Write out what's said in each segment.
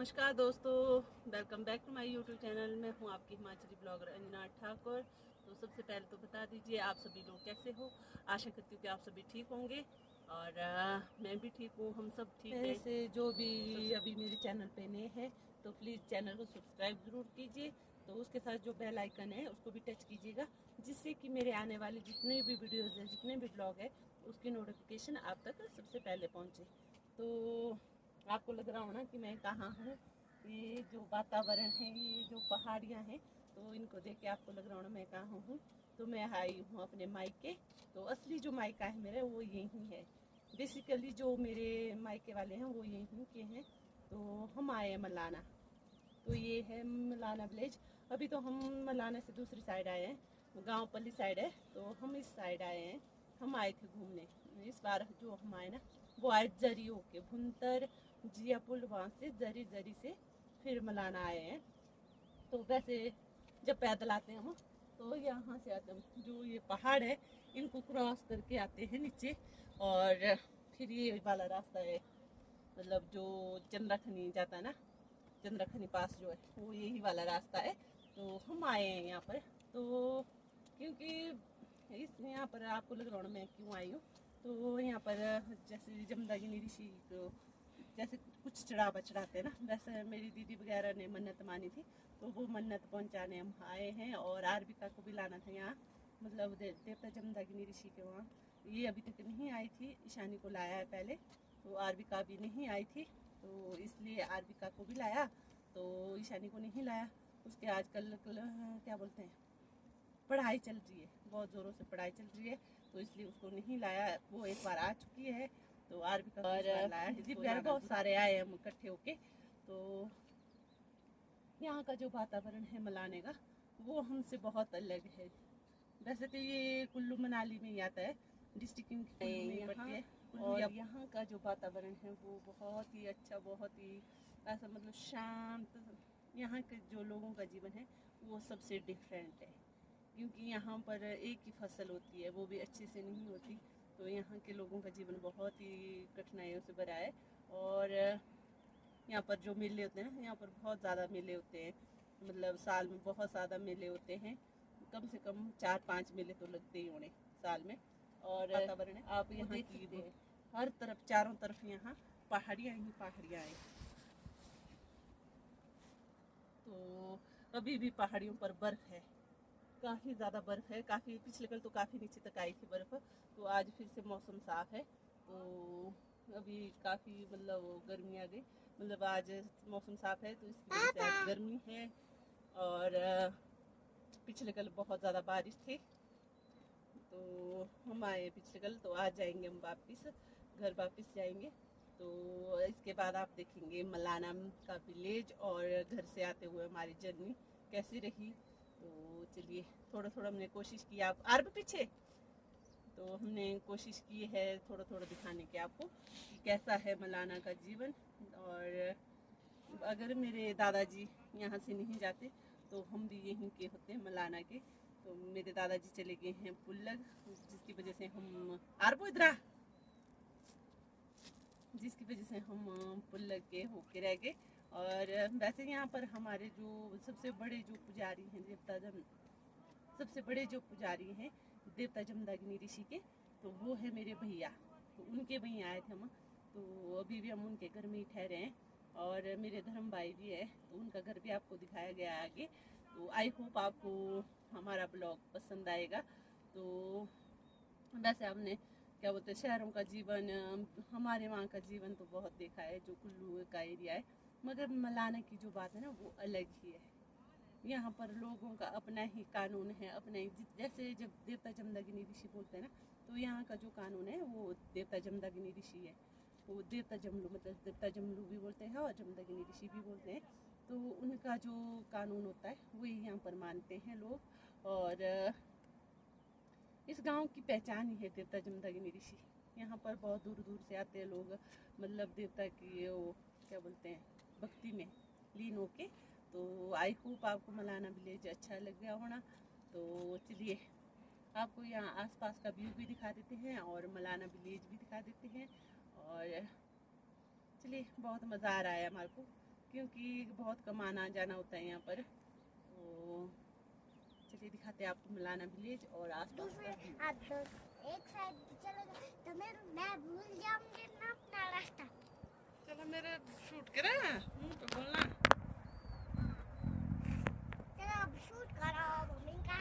नमस्कार दोस्तों, welcome back to my YouTube channel. मैं हूं आपकी हिमाचली ब्लॉगर अंजना ठाकुर। तो सबसे पहले तो बता दीजिए आप सभी लोग कैसे हो। आशा करती हूँ कि आप सभी ठीक होंगे और मैं भी ठीक हूँ, हम सब ठीक है। से जो भी अभी मेरे चैनल पे नए हैं तो प्लीज़ चैनल को सब्सक्राइब ज़रूर कीजिए। तो उसके साथ जो बेल आइकन है उसको भी टच कीजिएगा, जिससे कि मेरे आने वाले जितने भी वीडियोज़ हैं, जितने भी ब्लॉग है, उसकी नोटिफिकेशन आप तक सबसे पहले पहुँचे। तो आपको लग रहा हो ना कि मैं कहाँ हूँ। ये जो वातावरण है, ये जो पहाड़ियाँ हैं, तो इनको देख के आपको लग रहा हो ना मैं कहाँ हूँ। तो मैं आई हूँ अपने मायके। तो असली जो मायका है मेरा वो यहीं है। बेसिकली जो मेरे मायके वाले हैं वो यहीं के हैं। तो हम आए हैं मलाना। तो ये है मलाना विलेज। अभी तो हम मलाना से दूसरी साइड आए हैं, गाँव पल्ली साइड है, तो हम इस साइड आए हैं। हम आए थे घूमने। इस बार जो हम आए ना वो आए जरी होके, भुंतर जिया पुल वहाँ से जरी जरी से फिर मलाना आए हैं। तो वैसे जब पैदल आते हैं हम तो यहाँ से आते हैं, जो ये पहाड़ है इनको क्रॉस करके आते हैं नीचे, और फिर ये वाला रास्ता है, मतलब जो चंद्रखनी जाता है ना, चंद्रखनी पास जो है वो यही वाला रास्ता है। तो हम आए हैं यहाँ पर। तो क्योंकि इस यहाँ पर आपको लग रहा है मैं क्यों आई हूँ, तो यहाँ पर जैसे जमदागिनी ऋषि को जैसे कुछ चढ़ावा चढ़ाते हैं ना, वैसे मेरी दीदी वगैरह ने मन्नत मानी थी, तो वो मन्नत पहुँचाने हम आए हैं। और आरबिका को भी लाना था यहाँ, मतलब देवता जमदागिनी ऋषि के वहाँ। ये अभी तक नहीं आई थी, ईशानी को लाया है पहले, तो आरबिका भी नहीं आई थी, तो इसलिए आरबिका को भी लाया, तो ईशानी को नहीं लाया। उसके आजकल क्या बोलते हैं, पढ़ाई चल रही है, बहुत ज़ोरों से पढ़ाई चल रही है, तो इसलिए उसको नहीं लाया। वो एक बार आ चुकी है, तो आरबिका को इस बार लाया। दीदी वगैरह बहुत सारे आए हम इकट्ठे होके। तो यहाँ का जो वातावरण है मलाने का वो हमसे बहुत अलग है। वैसे तो ये कुल्लू मनाली में ही आता है, डिस्ट्रिक्ट में पड़ती है। और यहाँ का जो वातावरण है वो बहुत ही अच्छा, बहुत ही ऐसा मतलब शांत। यहाँ के जो लोगों का जीवन है वो सबसे डिफरेंट है, क्योंकि यहाँ पर एक ही फसल होती है, वो भी अच्छे से नहीं होती। तो यहाँ के लोगों का जीवन बहुत ही कठिनाइयों से भरा है। और यहाँ पर जो मेले होते हैं ना, यहाँ पर बहुत ज़्यादा मेले होते हैं, मतलब साल में बहुत ज़्यादा मेले होते हैं। कम से कम 4-5 मेले तो लगते ही होने साल में। और वातावरण आप यहाँ देख सकते हैं, हर तरफ चारों तरफ यहाँ पहाड़ियाँ ही पहाड़ियाँ हैं। तो अभी भी पहाड़ियों पर बर्फ़ है, काफ़ी ज़्यादा बर्फ़ है। काफ़ी पिछले कल तो काफ़ी नीचे तक आई थी बर्फ़। तो आज फिर से मौसम साफ़ है, तो अभी काफ़ी मतलब गर्मी आ गई, मतलब आज मौसम साफ़ है तो इसकी वजह से आज गर्मी है। और पिछले कल बहुत ज़्यादा बारिश थी, तो हम आए पिछले कल, तो आज जाएंगे हम वापस घर, वापस जाएंगे। तो इसके बाद आप देखेंगे मलाना का विलेज और घर से आते हुए हमारी जर्नी कैसी रही। तो चलिए, थोड़ा थोड़ा हमने कोशिश की, आप आर पीछे, तो हमने कोशिश की है थोड़ा थोड़ा दिखाने की आपको कि कैसा है मलाना का जीवन। और अगर मेरे दादाजी यहाँ से नहीं जाते तो हम भी यहीं के होते, मलाना के। तो मेरे दादाजी चले गए हैं पुल्लग, जिसकी वजह से हम आरबो इधरा, जिसकी वजह से हम पुल्लग के होके रह गए। और वैसे यहाँ पर हमारे जो सबसे बड़े जो पुजारी हैं, सबसे बड़े जो पुजारी हैं देवता जमदागिनी ऋषि के, तो वो है मेरे भैया। तो उनके वहीं आए थे हम, तो अभी भी हम उनके घर में ही ठहरे हैं। और मेरे धर्म भाई भी है, तो उनका घर भी आपको दिखाया गया है आगे। तो आई होप आपको हमारा ब्लॉग पसंद आएगा। तो वैसे हमने क्या बोलते हैं, शहरों का जीवन, हमारे वहाँ का जीवन तो बहुत देखा है, जो कुल्लू का एरिया है, मगर मलाना की जो बात है ना वो अलग ही है। यहाँ पर लोगों का अपना ही कानून है, अपना ही, जैसे जब देवता जमदागिनी ऋषि बोलते हैं ना, तो यहाँ का जो कानून है वो देवता जमदागिनी ऋषि है। वो देवता जमलू, मतलब देवता जमलू भी बोलते हैं और जमदागिनी ऋषि भी बोलते हैं। तो उनका जो कानून होता है वही यहाँ पर मानते हैं लोग। और इस गांव की पहचान ही है देवता जमदागिनी ऋषि। यहाँ पर बहुत दूर दूर से आते हैं लोग, मतलब देवता की वो क्या बोलते हैं, भक्ति में लीन होके। तो आई होप आपको मलाना विलेज अच्छा लग गया होना। तो चलिए, आपको यहाँ आसपास का व्यू भी दिखा देते हैं और मलाना विलेज भी दिखा देते हैं। और चलिए, बहुत मज़ा आ रहा है हमारे को, क्योंकि बहुत कम आना जाना होता है यहाँ पर। तो चलिए दिखाते हैं आपको मलाना विलेज और आसपास का। आप तो एक साइड चले गए तो मैं भूल जाऊंगी ना अपना रास्ता। चलो मेरे शूट करा मुंह पे बोलना। चलो अब शूट करो मम्मी का।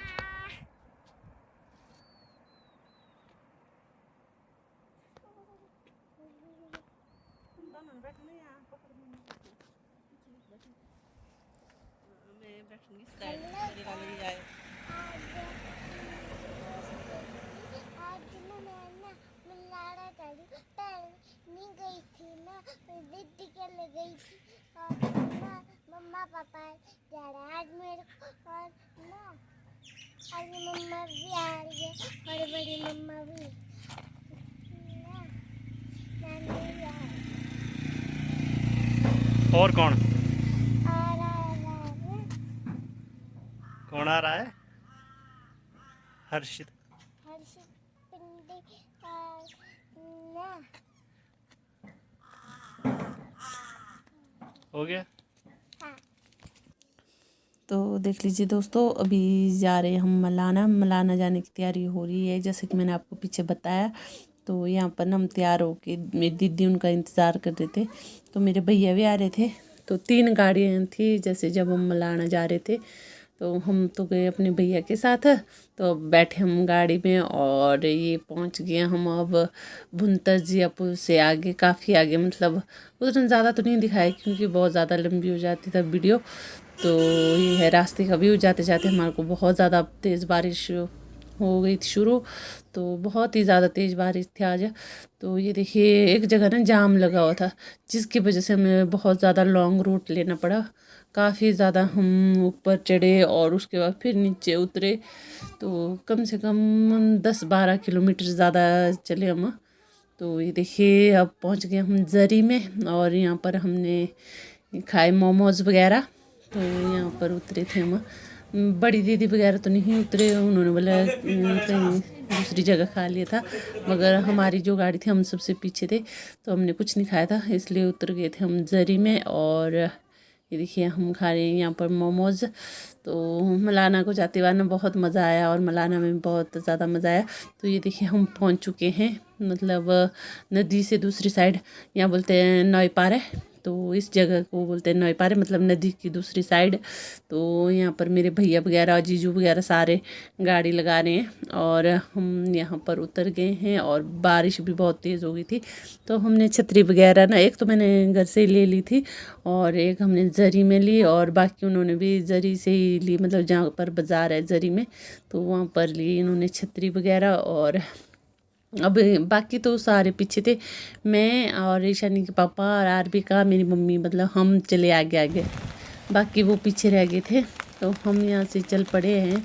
दोनों बैठना यहाँ पकड़ मैं बैठूंगी इस साइड, मेरे वाले ही आए। आज ना मैं ना मलाना चली पहले नहीं गई थी ना, दीदी के ले गई थी और ना मम्मा पापा जा रहे हैं आज मेरे को। और ना आज मम्मा भी आ रही है और बड़ी मम्मा भी ना, नानी भी आ रही है। और कौन आ रहा है कौन आ रहा है? हर्षित। हर्षित पिंडी ना हो गया। हाँ। तो देख लीजिए दोस्तों, अभी जा रहे हैं हम मलाना जाने की तैयारी हो रही है। जैसे कि मैंने आपको पीछे बताया, तो यहाँ पर हम तैयार होके मेरी दीदी उनका इंतज़ार कर रहे थे, तो मेरे भैया भी आ रहे थे। तो 3 गाड़ियाँ थी जैसे जब हम मलाना जा रहे थे। तो हम तो गए अपने भैया के साथ, तो बैठे हम गाड़ी में और ये पहुंच गए हम अब भुंतर जिया पुल से आगे, काफ़ी आगे। मतलब उतना ज़्यादा तो नहीं दिखाया क्योंकि बहुत ज़्यादा लंबी हो जाती था वीडियो। तो ये है रास्ते का व्यू। जाते जाते हमारे को बहुत ज़्यादा तेज़ बारिश हो गई थी शुरू, तो बहुत ही ज़्यादा तेज़ बारिश थी आज। तो ये देखिए एक जगह ना जाम लगा हुआ था, जिसकी वजह से हमें बहुत ज़्यादा लॉन्ग रूट लेना पड़ा। काफ़ी ज़्यादा हम ऊपर चढ़े और उसके बाद फिर नीचे उतरे, तो कम से कम 10-12 किलोमीटर ज़्यादा चले हम। तो ये देखिए अब पहुंच गए हम जरी में और यहाँ पर हमने खाए मोमोज़ वगैरह। तो यहाँ पर उतरे थे हम। बड़ी दीदी वगैरह तो नहीं उतरे, उन्होंने बोला कहीं दूसरी जगह खा लिया था, मगर हमारी जो गाड़ी थी हम सबसे पीछे थे, तो हमने कुछ नहीं खाया था, इसलिए उतर गए थे हम जरी में। और ये देखिए हम खा रहे हैं यहाँ पर मोमोज़। तो मलाना को जाते हुए ना बहुत मज़ा आया और मलाना में बहुत ज़्यादा मज़ा आया। तो ये देखिए हम पहुँच चुके हैं, मतलब नदी से दूसरी साइड, यहाँ बोलते हैं नौपारे, तो इस जगह को बोलते हैं नौपारे, मतलब नदी की दूसरी साइड। तो यहाँ पर मेरे भैया वगैरह जीजू वगैरह सारे गाड़ी लगा रहे हैं और हम यहाँ पर उतर गए हैं। और बारिश भी बहुत तेज़ हो गई थी, तो हमने छतरी वगैरह ना, एक तो मैंने घर से ले ली थी और एक हमने जरी में ली, और बाकी उन्होंने भी जरी से ही ली, मतलब जहाँ पर बाज़ार है जरी में, तो वहाँ पर ली इन्होंने छतरी वगैरह। और अब बाकी तो सारे पीछे थे, मैं और ईशानी के पापा और आरबी का मेरी मम्मी, मतलब हम चले आगे आगे, बाकी वो पीछे रह गए थे। तो हम यहाँ से चल पड़े हैं।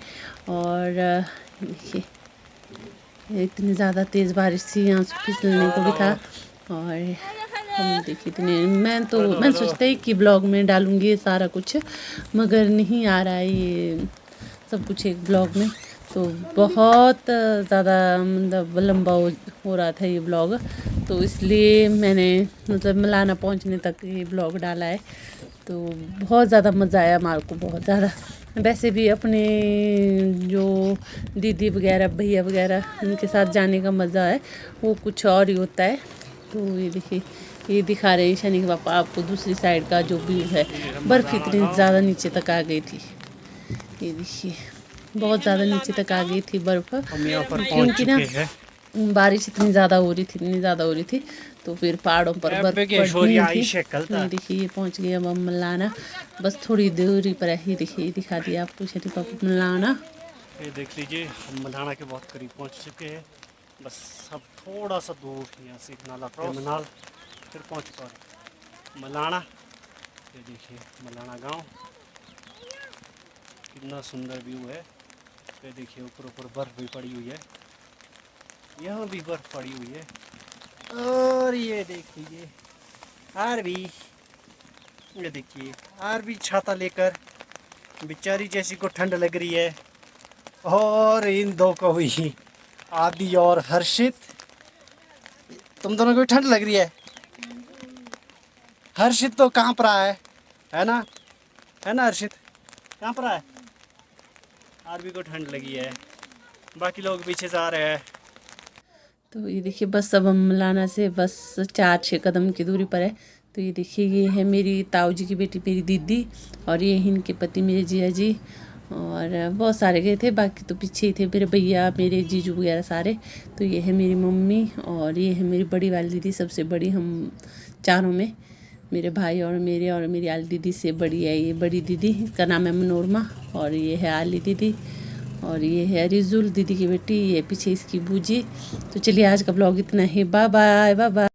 और देखिए इतनी ज़्यादा तेज़ बारिश थी, यहाँ से फिसलने को भी था। और हम देखिए इतने, मैं सोचता ही कि ब्लॉग में डालूँगी ये सारा कुछ, मगर नहीं आ रहा है ये सब कुछ एक ब्लॉग में। तो बहुत ज़्यादा मतलब लंबा हो रहा था ये ब्लॉग, तो इसलिए मैंने मतलब मलाना पहुंचने तक ये ब्लॉग डाला है। तो बहुत ज़्यादा मज़ा आया हमारे को, बहुत ज़्यादा। वैसे भी अपने जो दीदी वगैरह भैया वगैरह उनके साथ जाने का मज़ा है वो कुछ और ही होता है। तो ये देखिए ये दिखा रहे हैं शनि के पापा आपको दूसरी साइड का जो व्यू है। बर्फ़ इतनी ज़्यादा नीचे तक आ गई थी, ये देखिए बहुत ज़्यादा नीचे तक आ गई थी बर्फ़, क्योंकि ना बारिश इतनी ज़्यादा हो रही थी, तो फिर पहाड़ों पर बर्फ़ पड़ रही थी। देखिए ये पहुँच गए अब हम मलाना, बस थोड़ी दूरी पर है। देखिए दिखा दिया आपको शनि पापा मलाना। ये देख लीजिए हम मलाना के बहुत करीब पहुंच चुके हैं, बस अब थोड़ा सा दूर यहाँ से नाला टर्मिनल फिर पहुँच पाए मलाना। ये देखिए मलाना गांव, कितना सुंदर व्यू है। ये देखिए ऊपर बर्फ़ भी पड़ी हुई है, यहाँ भी बर्फ़ पड़ी हुई है। और ये देखिए आरबी, ये देखिए आरबी छाता लेकर, बेचारी जैसी को ठंड लग रही है। और इन दो को हुई आदि और हर्षित, तुम दोनों को ठंड लग रही है। हर्षित तो कांप रहा है, है ना हर्षित? कहाँ पर है? आरबी को ठंड लगी है, बाकी लोग पीछे से आ रहे हैं। तो ये देखिए बस अब हम लाना से बस 4-6 कदम की दूरी पर है। तो ये देखिए ये है मेरी ताऊ जी की बेटी मेरी दीदी, और ये इनके पति मेरे जिया जी, और बहुत सारे गए थे, बाकी तो पीछे ही थे मेरे भैया मेरे जीजू वगैरह सारे। तो ये है मेरी मम्मी, और ये है मेरी बड़ी वाली दीदी, सबसे बड़ी हम चारों में, मेरे भाई और मेरी आली दीदी से बड़ी है ये बड़ी दीदी, इसका नाम है मनोरमा, और ये है आली दीदी, और ये है रिजुल दीदी की बेटी, ये पीछे इसकी बूजी। तो चलिए आज का ब्लॉग इतना ही, बाय बाय बाय बाय।